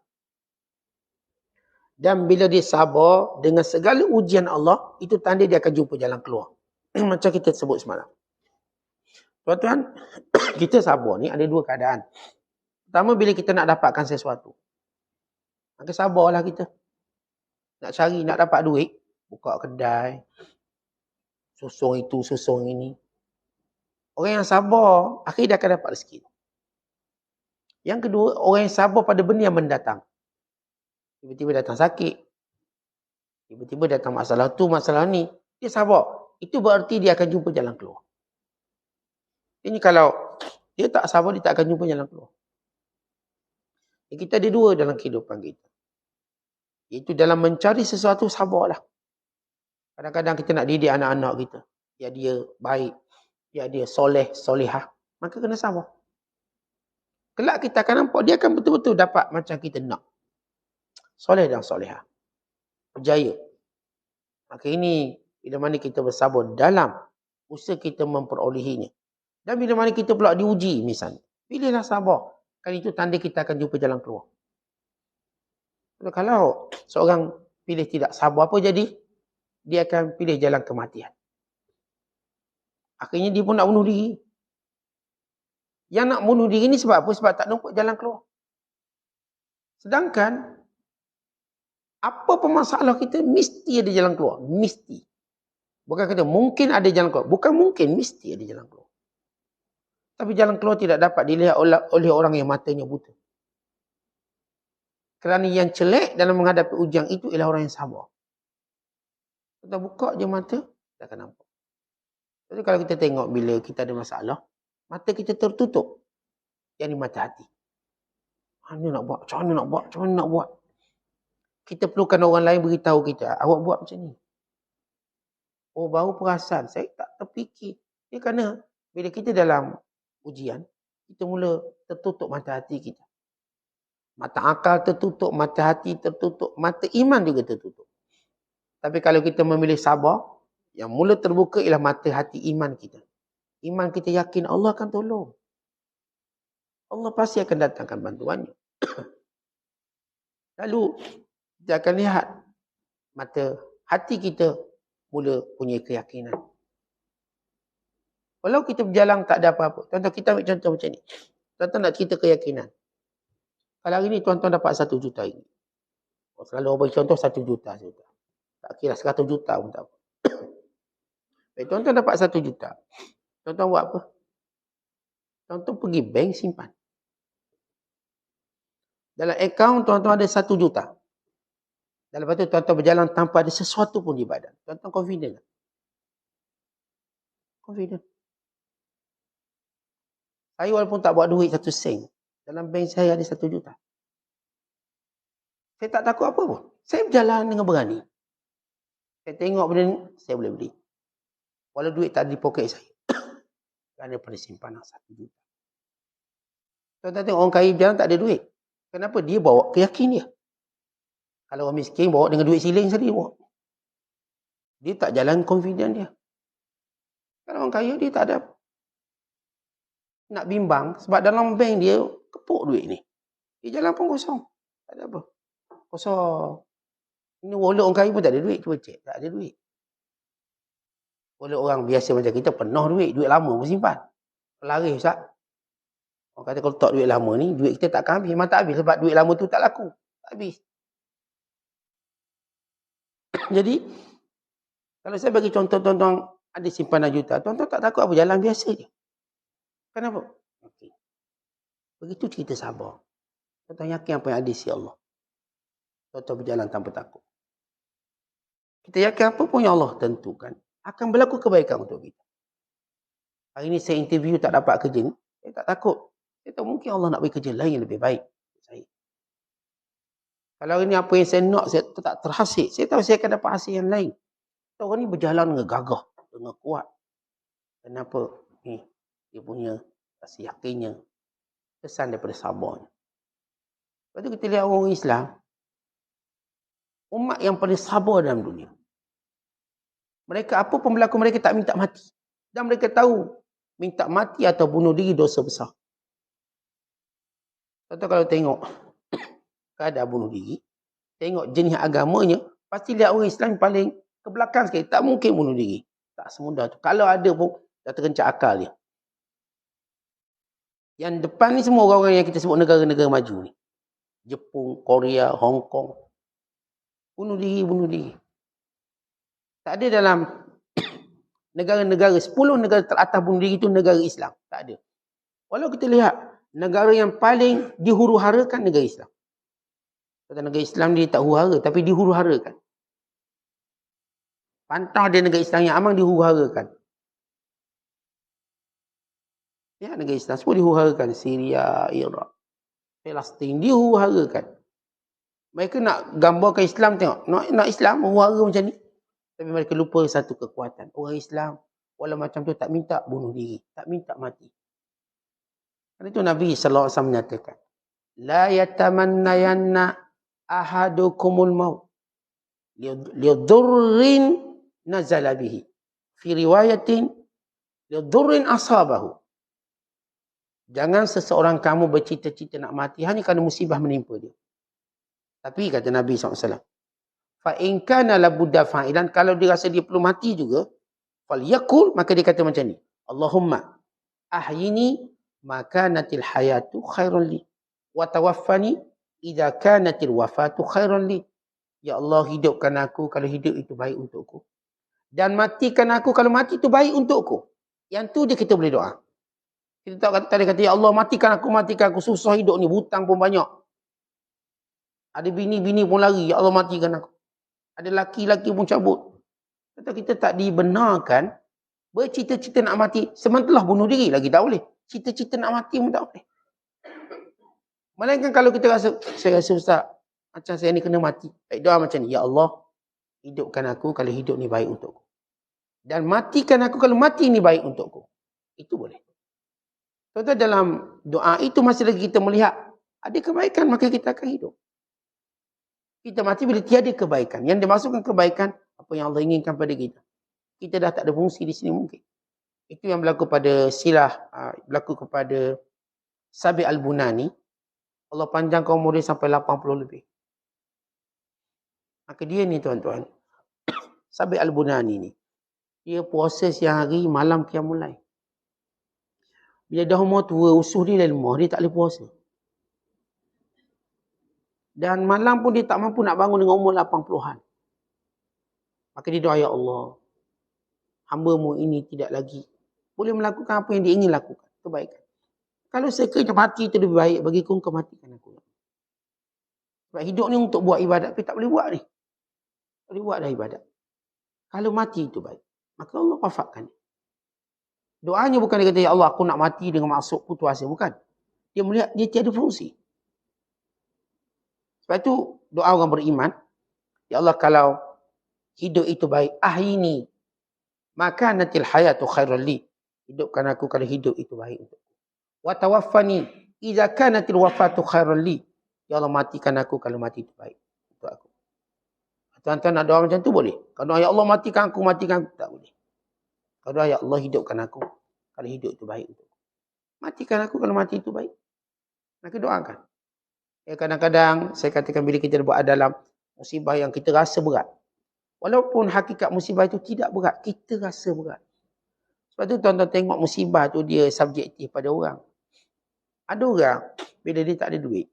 Dan bila dia sabar dengan segala ujian Allah, itu tanda dia akan jumpa jalan keluar. Macam kita sebut semalam. Tuan-tuan, kita sabar ni ada dua keadaan. Pertama, bila kita nak dapatkan sesuatu. Maka sabarlah kita. Nak cari, nak dapat duit, buka kedai, susung itu, susung ini. Orang yang sabar, akhirnya dia akan dapat rezeki. Yang kedua, orang yang sabar pada benda yang mendatang. Tiba-tiba datang sakit. Tiba-tiba datang masalah tu, masalah ni. Dia sabar. Itu berarti dia akan jumpa jalan keluar. Ini kalau dia tak sabar, dia tak akan jumpa jalan keluar. Kita ada dua dalam kehidupan kita. Iaitu dalam mencari sesuatu, sabarlah. Kadang-kadang kita nak didik anak-anak kita. Ya dia baik. Ya dia soleh, solehah. Maka kena sabar. Kelak kita akan nampak, dia akan betul-betul dapat macam kita nak. Soleh dan solehah. Berjaya. Maka ini, bila mana kita bersabar dalam usaha kita memperolehinya. Dan bila mana kita pula diuji misalnya. Pilihlah sabar. Kan itu tanda kita akan jumpa jalan keluar. Kalau seorang pilih tidak sabar, apa jadi? Dia akan pilih jalan kematian. Akhirnya dia pun nak bunuh diri. Yang nak bunuh diri ni sebab apa? Sebab tak nampak jalan keluar. Sedangkan, apa pun masalah kita, mesti ada jalan keluar. Mesti. Bukan kata mungkin ada jalan keluar. Bukan mungkin, mesti ada jalan keluar. Tapi jalan keluar tidak dapat dilihat oleh orang yang matanya buta. Kerana yang celak dalam menghadapi ujian itu ialah orang yang sabar. Kita buka je mata, tak akan nampak. Jadi kalau kita tengok bila kita ada masalah, mata kita tertutup. Yang ni mata hati. Macam mana nak buat? Macam mana nak buat? Macam mana nak buat? Kita perlukan orang lain beritahu kita, awak buat macam ni. Oh, baru perasan. Saya tak terfikir. Dia kerana bila kita dalam ujian, kita mula tertutup mata hati kita. Mata akal tertutup, mata hati tertutup, mata iman juga tertutup. Tapi kalau kita memilih sabar, yang mula terbuka ialah mata hati iman kita. Iman kita yakin Allah akan tolong. Allah pasti akan datangkan bantuannya. Lalu kita akan lihat mata hati kita mula punya keyakinan. Walau kita berjalan tak ada apa-apa. Tuan-tuan, kita ambil contoh macam ni. Tuan-tuan nak cerita keyakinan. Kalau hari ni tuan-tuan dapat 1 juta ini. Selalu orang bagi contoh 1 juta. Tak kira 100 juta pun tak apa. Baik, tuan-tuan dapat 1 juta. Tuan-tuan buat apa? Tuan-tuan pergi bank simpan. Dalam akaun tuan-tuan ada 1 juta. Dan lepas tu tuan-tuan berjalan tanpa ada sesuatu pun di badan. Tuan-tuan confident tak? Confident. Saya walaupun tak buat duit 1 sen. Dalam bank saya ada 1 juta. Saya tak takut apa pun. Saya berjalan dengan berani. Saya tengok benda ni, saya boleh beli. Walau duit tak ada di poket saya. Kerana pada simpanan 1 juta. Tuan-tuan tengok orang kaya berjalan tak ada duit. Kenapa? Dia bawa keyakinan dia. Kalau orang miskin bawa dengan duit siling sendiri bawa. Dia tak jalan confident dia. Kalau orang kaya dia tak ada nak bimbang sebab dalam bank dia kepuk duit ni. Dia jalan pun kosong. Tak ada apa. Kosong. Ini wallet orang kaya pun tak ada duit. Cuba cek. Tak ada duit. Wallet orang biasa macam kita penuh duit. Duit lama pun simpan. Pelari Ustaz. Orang kata kalau tak duit lama ni, duit kita takkan habis. Memang tak habis sebab duit lama tu tak laku. Tak habis. Jadi, kalau saya bagi contoh tuan-tuan ada simpanan juta, tuan-tuan tak takut apa, jalan biasa je. Kenapa? Okay. Begitu cerita sabar. Tuan-tuan yakin apa yang ada si Allah. Tuan-tuan berjalan tanpa takut. Kita yakin apa pun yang Allah tentukan, akan berlaku kebaikan untuk kita. Hari ini saya interview tak dapat kerja ni, saya tak takut. Saya tahu mungkin Allah nak beri kerja lain yang lebih baik. Kalau hari ni apa yang saya nak, saya tak terhasil. Saya tahu saya akan dapat hasil yang lain. Orang ni berjalan dengan gagah, dengan kuat. Kenapa? Ni, dia punya rasa yakinnya. Kesan daripada sabarnya. Lepas tu kita lihat orang Islam, umat yang paling sabar dalam dunia. Mereka apa pun berlaku, mereka tak minta mati. Dan mereka tahu, minta mati atau bunuh diri dosa besar. Contoh kalau tengok keadaan bunuh diri, tengok jenis agamanya, pasti lihat orang Islam paling ke belakang sekali. Tak mungkin bunuh diri. Tak semudah tu. Kalau ada pun, dah terkencak akal dia. Yang depan ni semua orang-orang yang kita sebut negara-negara maju ni. Jepun, Korea, Hong Kong. Bunuh diri. Tak ada dalam negara-negara, 10 negara teratas bunuh diri itu negara Islam. Tak ada. Walau kita lihat, negara yang paling dihuru-harakan negara Islam. Kata negara Islam dia tak huru-hara, tapi dihuru-harakan. Pantang dia negara Islam yang aman dihuru-harakan. Ya, negara Islam semua dihuru-harakan. Syria, Iraq, Palestin, dihuru-harakan. Mereka nak gambarkan Islam, tengok. Nak Islam, huru-hara macam ni. Tapi mereka lupa satu kekuatan. Orang Islam, walau macam tu tak minta bunuh diri. Tak minta mati. Karena itu Nabi SAW menyatakan, La yatamannayanna ahadukumul maut liudurrin nazala bihi. Fi riwayatin liudurrin asabahu. Jangan seseorang kamu bercita-cita nak mati hanya kerana musibah menimpa dia. Tapi kata Nabi SAW, fa in kana labudda fa'ilan, kalau dia rasa dia perlu mati juga, fal yaqul, maka dia kata macam ni, Allahumma ahyini ma kanatil hayatu khairan li wa tawaffani idza kanatil wafatu khairan li. Ya Allah, hidupkan aku kalau hidup itu baik untukku, dan matikan aku kalau mati itu baik untukku. Yang tu dia kita boleh doa. Kita tak kata, ya Allah matikan aku, susah hidup ni, hutang pun banyak. Ada bini-bini pun lari, ya Allah matikan aku. Ada laki-laki pun cabut. Kata kita tak dibenarkan bercita-cita nak mati sementara bunuh diri lagi tak boleh. Cita-cita nak mati pun tak boleh. Melainkan kalau kita rasa, saya rasa Ustaz, macam saya ni kena mati. Baik doa macam ni, ya Allah, hidupkan aku kalau hidup ni baik untukku. Dan matikan aku kalau mati ni baik untukku. Itu boleh. Contoh dalam doa itu masih lagi kita melihat ada kebaikan, maka kita akan hidup. Kita mati bila tiada kebaikan. Yang dimasukkan kebaikan, apa yang Allah inginkan pada kita. Kita dah tak ada fungsi di sini mungkin. Itu yang berlaku pada Silah, berlaku kepada Sabi Al-Bunani. Allah panjangkan umur dia sampai 80 lebih. Maka dia ni tuan-tuan, Sabi Al-Bunani ni, dia puasa siang hari, malam qiyamul lail. Bila dah umur tua, usuh dia dah lemah, dia tak boleh puasa. Dan malam pun dia tak mampu nak bangun dengan umur 80-an. Maka dia doa, ya Allah, hamba-Mu ini tidak lagi boleh melakukan apa yang dia ingin lakukan, kebaikan. Kalau sekiranya mati itu lebih baik bagiku, engkau matikan aku. Sebab hidup ni untuk buat ibadat, tapi tak boleh buat ni. Tak boleh buat dah ibadat. Kalau mati itu baik, maka Allah wafatkan. Doanya bukan dia kata, ya Allah aku nak mati dengan maksud putus asa. Bukan. Dia melihat dia tiada fungsi. Sebab itu doa orang beriman, ya Allah kalau hidup itu baik, ahyini maka natil hayatu khairan li. Hidupkan aku kalau hidup itu baik untukku. Wa tawaffani idza kanatil wafatu khairan li. Ya Allah matikan aku kalau mati itu baik untuk aku. Tuan-tuan nak doa macam tu boleh. Kalau doa ya Allah matikan aku tak boleh. Kalau doa ya Allah hidupkan aku kalau hidup itu baik untukku. Matikan aku kalau mati itu baik. Maka doakan. Kadang-kadang saya katakan bila kita berada dalam musibah yang kita rasa berat. Walaupun hakikat musibah itu tidak berat, kita rasa berat. Sebab tu tuan-tuan tengok musibah tu dia subjektif pada orang. Ada orang bila dia tak ada duit,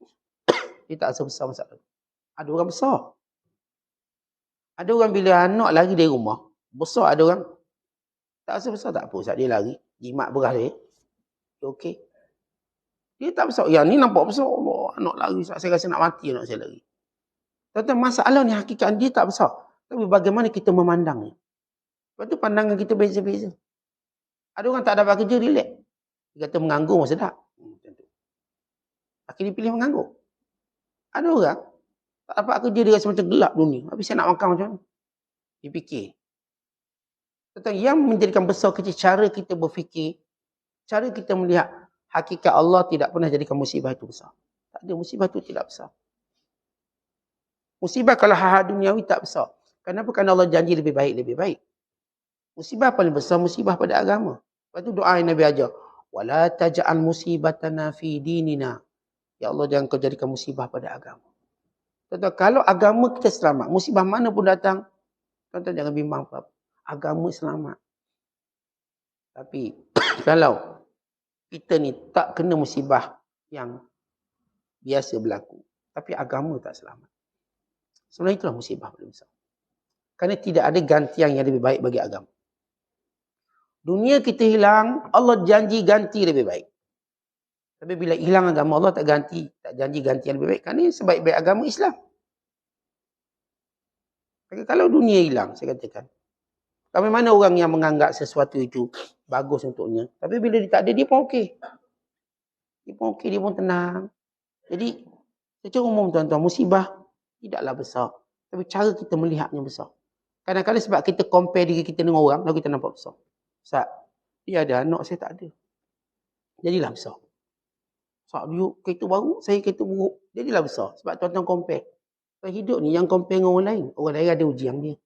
dia tak rasa besar masalah. Ada orang besar. Ada orang bila anak lari dari rumah, besar ada orang tak rasa besar, tak apa. Sebab dia lari, jimat beras dia. Okey. Dia tak besar. Yang ni nampak besar. Allah, anak lari. Saya rasa nak mati anak saya lari. Tuan-tuan, masalah ni hakikat dia tak besar. Tapi bagaimana kita memandangnya. Sebab tu pandangan kita beza-beza. Ada orang tak dapat kerja, relax. Dia kata menganggur sedap. Akhirnya pilih menganggur. Ada orang Tak dapat kerja, dia rasa macam gelap dunia. Habis saya nak makan macam mana? Dia fikir. Tentang yang menjadikan besar kecil cara kita berfikir, cara kita melihat hakikat Allah tidak pernah jadikan musibah itu besar. Tak ada, musibah itu tidak besar. Musibah kalau hal-hal duniawi tak besar. Kenapa? Kerana Allah janji lebih baik, lebih baik. Musibah paling besar, musibah pada agama. Lepas tu doa yang Nabi ajar. Wala taj'al musibatana fi dinina. Ya Allah, jangan kau jadikan musibah pada agama. Tuan-tuan, kalau agama kita selamat, musibah mana pun datang, tuan-tuan jangan bimbang apa-apa. Agama selamat. Tapi kalau kita ni tak kena musibah yang biasa berlaku, tapi agama tak selamat, sebenarnya itulah musibah paling besar. Kerana tidak ada gantian yang lebih baik bagi agama. Dunia kita hilang, Allah janji ganti lebih baik. Tapi bila hilang agama, Allah tak ganti, tak janji ganti yang lebih baik. Kerana sebaik-baik agama Islam. Kalau dunia hilang, saya katakan, ramai mana orang yang menganggap sesuatu itu bagus untuknya. Tapi bila dia tak ada, dia pun okey. Dia pun okey, dia pun tenang. Jadi, secara umum tuan-tuan, musibah tidaklah besar. Tapi cara kita melihatnya besar. Kadang-kadang sebab kita compare diri kita dengan orang, lalu kita nampak besar. Ustaz, dia ada anak, saya tak ada. Jadilah besar. Ustaz, dia kereta baru, saya kereta buruk. Jadilah besar. Sebab tuan-tuan compare. Hidup ni yang compare dengan orang lain. Orang lain ada ujian dia.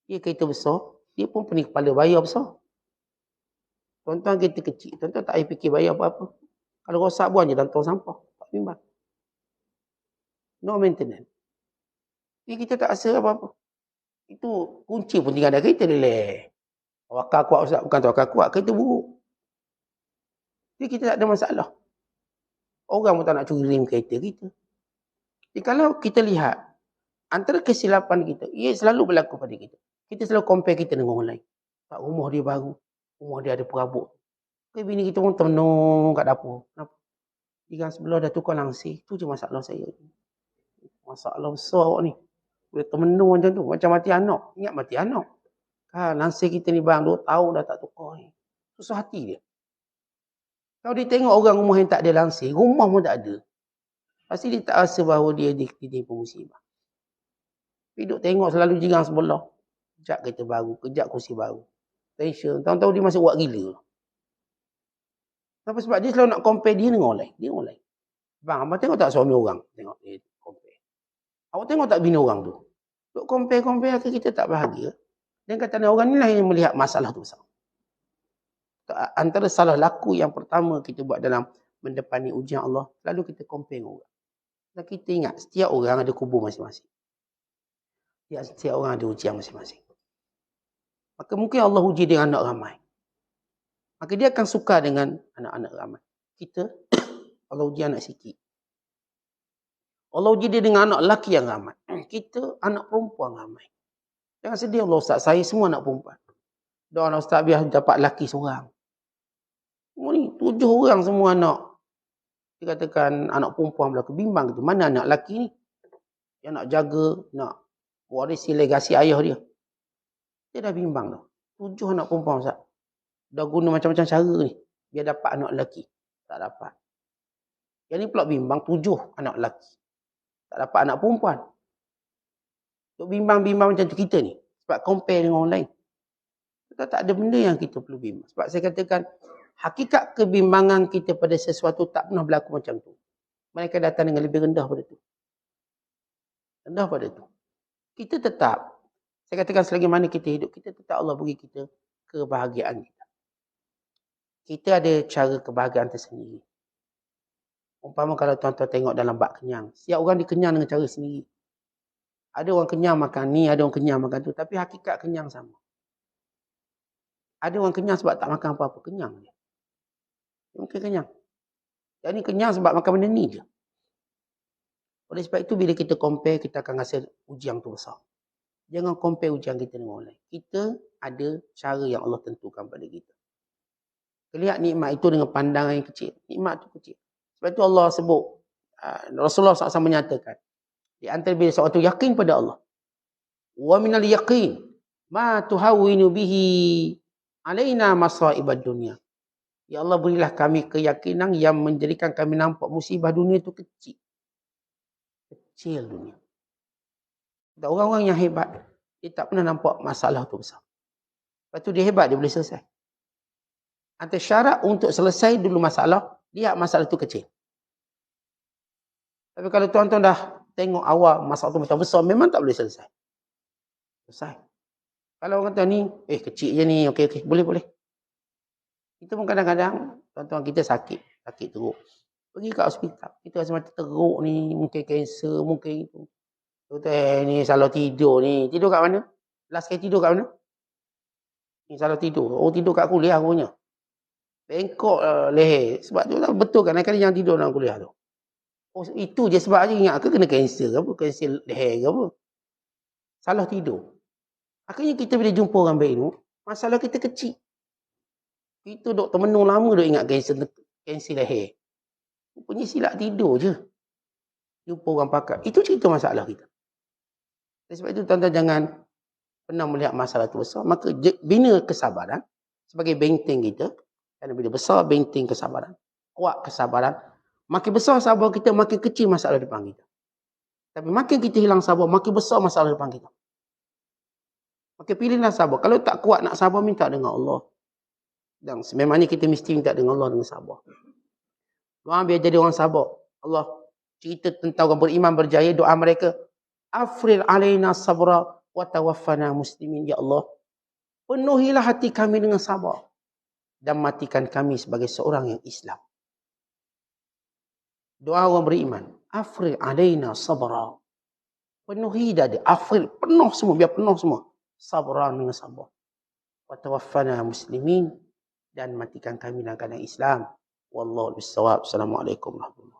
Dia kereta besar, dia pun pening kepala bayar besar. Tuan-tuan kereta kecil, tuan-tuan tak payah fikir bayar apa-apa. Kalau rosak buang je dalam tong sampah. Tak bimbang. No maintenance. Ni kita tak rasa apa-apa. Itu kunci pun tinggal dalam kereta dia. Wakar kuat Ustaz, bukan wakar kuat, kereta buruk. Jadi kita tak ada masalah. Orang pun tak nak curi rem kereta kita. Jadi kalau kita lihat, antara kesilapan kita, ia selalu berlaku pada kita. Kita selalu compare kita dengan orang lain. Tak, rumah dia baru, rumah dia ada perabot. Bini kita pun termenung kat dapur. Kenapa? Jiran sebelah dah tukar langsir. Tu je masalah saya. Masalah besar awak ni. Boleh termenung macam tu. Macam mati anak. Ingat mati anak. Kan, langsir kita ni bang, 2 tahun dah tak tukar ni. Susah hati dia. Kalau dia tengok orang rumah yang tak ada langsir, rumah pun tak ada. Pasti dia tak rasa bahawa dia ditipu musibah. Hidup tengok selalu jiran sebelah. Kejap kereta baru, kejap kursi baru. Tension. Tahu-tahu dia masih buat gila. Sebab dia selalu nak compare dia dengan orang lain. Dia orang lain. Bang, abang tengok tak suami orang? Tengok dia compare. Awak tengok tak bini orang tu? Duk compare, kita tak bahagia. Dan kata orang inilah yang melihat masalah tu besar. Antara salah laku yang pertama kita buat dalam mendepani ujian Allah, lalu kita compare dengan orang. Dan kita ingat, setiap orang ada kubur masing-masing. Setiap orang ada ujian masing-masing. Maka mungkin Allah uji dengan anak ramai. Maka dia akan suka dengan anak-anak ramai. Kita, Allah uji anak sikit. Allah uji dia dengan anak lelaki yang ramai. Kita, anak perempuan ramai. Jangan sedih Allah Ustaz, saya semua anak perempuan. Doa Ustaz biar dapat lelaki seorang. Semua ni, 7 orang semua anak. Dia katakan anak perempuan berlaku. Bimbang gitu. Mana anak lelaki ni? Yang nak jaga, nak warisi legasi ayah dia. Dia dah bimbang dah. 7 anak perempuan Ustaz. Dah guna macam-macam cara ni. Biar dapat anak lelaki. Tak dapat. Yang ni pula bimbang 7 anak lelaki. Tak dapat anak perempuan. Duk bimbang-bimbang macam tu kita ni. Sebab compare dengan orang lain. Kita tak ada benda yang kita perlu bimbang. Sebab saya katakan, hakikat kebimbangan kita pada sesuatu tak pernah berlaku macam tu. Mereka datang dengan lebih rendah pada tu. Rendah pada tu. Kita tetap, saya katakan selagi mana kita hidup, kita tetap Allah beri kita kebahagiaan kita. Kita ada cara kebahagiaan tersendiri. Umpama kalau tuan-tuan tengok dalam bab kenyang. Setiap orang dikenyang dengan cara sendiri. Ada orang kenyang makan ni, ada orang kenyang makan tu. Tapi hakikat kenyang sama. Ada orang kenyang sebab tak makan apa-apa. Kenyang dia. Mungkin kenyang. Yang ni kenyang sebab makan benda ni je. Oleh sebab itu bila kita compare, kita akan rasa ujian tu besar. Jangan compare ujian kita dengan orang lain. Kita ada cara yang Allah tentukan pada kita. Lihat nikmat itu dengan pandangan yang kecil. Nikmat itu kecil. Sebab itu Allah sebut, Rasulullah SAW menyatakan, di antara bila seorang itu yakin pada Allah. Wa minal yaqin ma tuhawwinu bihi alaina masaibad dunia. Ya Allah, berilah kami keyakinan yang menjadikan kami nampak musibah dunia itu kecil. Kecil dunia. Dan orang-orang yang hebat, dia tak pernah nampak masalah tu besar. Lepas tu dia hebat, dia boleh selesai. Antara syarat untuk selesai dulu masalah, lihat masalah tu kecil. Tapi kalau tuan-tuan dah tengok awal masalah tu macam besar, memang tak boleh selesai. Selesai. Kalau orang kata ni, kecil je ni, okey, boleh. Kita pun kadang-kadang, tuan-tuan kita sakit teruk. Pergi ke hospital, kita rasa macam teruk ni, mungkin kanser, mungkin itu. Betul, ni salah tidur ni. Tidur kat mana? Last kali tidur kat mana? Ni salah tidur. Oh, tidur kat kuliah punya. Bengkok leher. Sebab tu lah, betul kan, kadang-kadang jangan tidur dalam kuliah tu. Oh, itu je sebab je ingat ke kena kanser ke apa? Kanser leher ke apa? Salah tidur. Akhirnya kita bila jumpa orang berilmu, masalah kita kecil. Kita duk termenung lama duk ingat kanser leher. Rupanya silap tidur je. Jumpa orang pakar. Itu cerita masalah kita. Sebab itu tuan-tuan jangan pernah melihat masalah itu besar. Maka bina kesabaran sebagai benteng kita. Kerana bila besar benteng kesabaran. Kuat kesabaran. Makin besar sabar kita, makin kecil masalah depan kita. Tapi makin kita hilang sabar, makin besar masalah depan kita. Maka pilihlah sabar. Kalau tak kuat nak sabar, minta dengan Allah. Dan sememangnya kita mesti minta dengan Allah dengan sabar. Doa biar jadi orang sabar. Allah cerita tentang orang beriman berjaya, doa mereka, afril alaina sabra wa tawaffana muslimin. Ya Allah, penuhilah hati kami dengan sabar dan matikan kami sebagai seorang yang Islam. Doa orang beriman, afril alaina sabra. Penuhi dah dia, afril, penuh semua, biar penuh semua. Sabra dengan sabar. Wa tawaffana muslimin, dan matikan kami dalam keadaan Islam. Wallahu bissawab. Assalamualaikum warahmatullahi wabarakatuh.